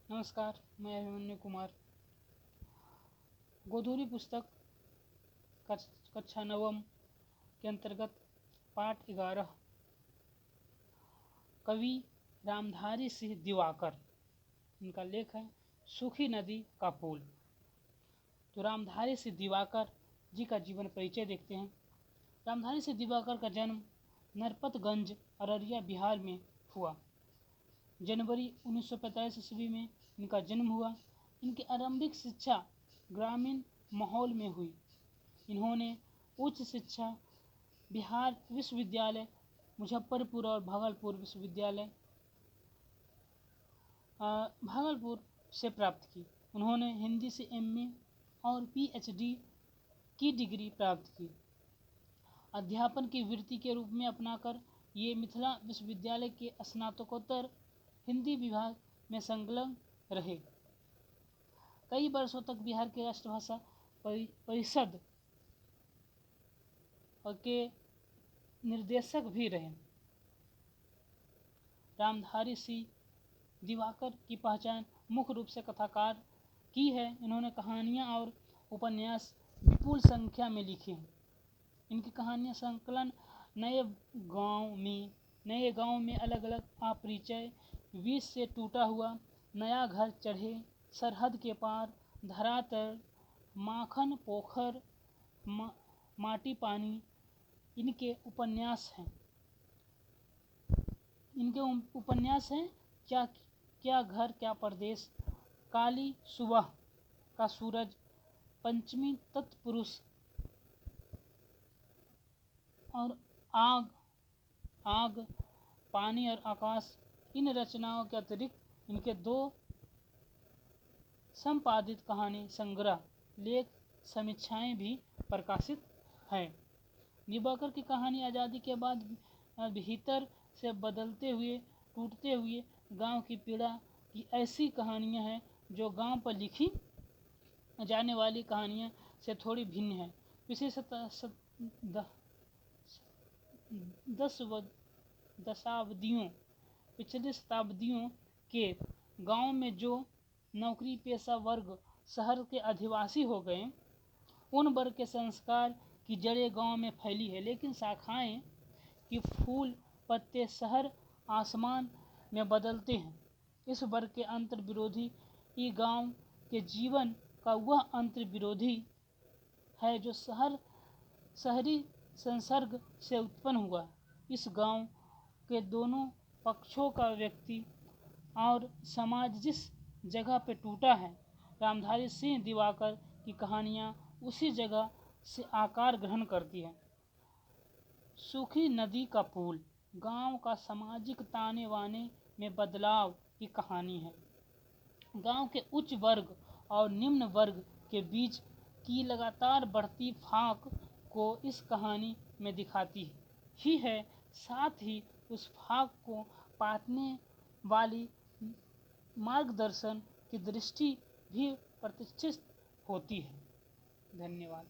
नमस्कार, मैं अभिमन्यु कुमार। गोधूली पुस्तक कक्षा नवम के अंतर्गत पाठ 11 कवि रामधारी सिंह दिवाकर, इनका लेख है सूखी नदी का पुल। तो रामधारी सिंह दिवाकर जी का जीवन परिचय देखते हैं। रामधारी सिंह दिवाकर का जन्म नरपतगंज, अररिया, बिहार में हुआ। जनवरी 1945 ईस्वी में इनका जन्म हुआ। इनकी आरंभिक शिक्षा ग्रामीण माहौल में हुई। इन्होंने उच्च शिक्षा बिहार विश्वविद्यालय मुजफ्फरपुर और भागलपुर विश्वविद्यालय भागलपुर से प्राप्त की। उन्होंने हिंदी से एमए और पीएचडी की डिग्री प्राप्त की। अध्यापन की वृत्ति के रूप में अपनाकर ये मिथिला विश्वविद्यालय के स्नातकोत्तर हिंदी विभाग में संलग्न रहे। कई वर्षों तक बिहार के राष्ट्रभाषा परिषद के निर्देशक भी रहे। रामधारी सिंह दिवाकर की पहचान मुख्य रूप से कथाकार की है। इन्होंने कहानियाँ और उपन्यास विपुल संख्या में लिखे हैं। इनकी कहानियाँ संकलन नए गांव में अलग अलग अपरिचय, विष से टूटा हुआ, नया घर चढ़े, सरहद के पार, धरातल, माखन पोखर, माटी पानी इनके उपन्यास हैं। क्या घर क्या परदेश, काली सुबह का सूरज, पंचमी तत्पुरुष और आग, पानी और आकाश। इन रचनाओं के अतिरिक्त इनके 2 संपादित कहानी संग्रह, लेख, समीक्षाएं भी प्रकाशित हैं। दिवाकर की कहानी आज़ादी के बाद भीतर से बदलते हुए, टूटते हुए गांव की पीड़ा की ऐसी कहानियां हैं जो गांव पर लिखी जाने वाली कहानियों से थोड़ी भिन्न है। पिछले शताब्दियों के गांव में जो नौकरी पेशा वर्ग शहर के अधिवासी हो गए, उन वर्ग के संस्कार की जड़ें गांव में फैली है, लेकिन शाखाएं की फूल पत्ते शहर आसमान में बदलते हैं। इस वर्ग के अंतर विरोधी ये गांव के जीवन का वह अंतर विरोधी है जो शहरी संसर्ग से उत्पन्न हुआ। इस गांव के दोनों पक्षों का व्यक्ति और समाज जिस जगह पे टूटा है, रामधारी सिंह दिवाकर की कहानियाँ उसी जगह से आकार ग्रहण करती है। सूखी नदी का पुल गांव का सामाजिक ताने बाने में बदलाव की कहानी है। गांव के उच्च वर्ग और निम्न वर्ग के बीच की लगातार बढ़ती फाक को इस कहानी में दिखाती ही है। साथ ही उस फाक को पाटने वाली मार्गदर्शन की दृष्टि भी प्रतिष्ठित होती है। धन्यवाद।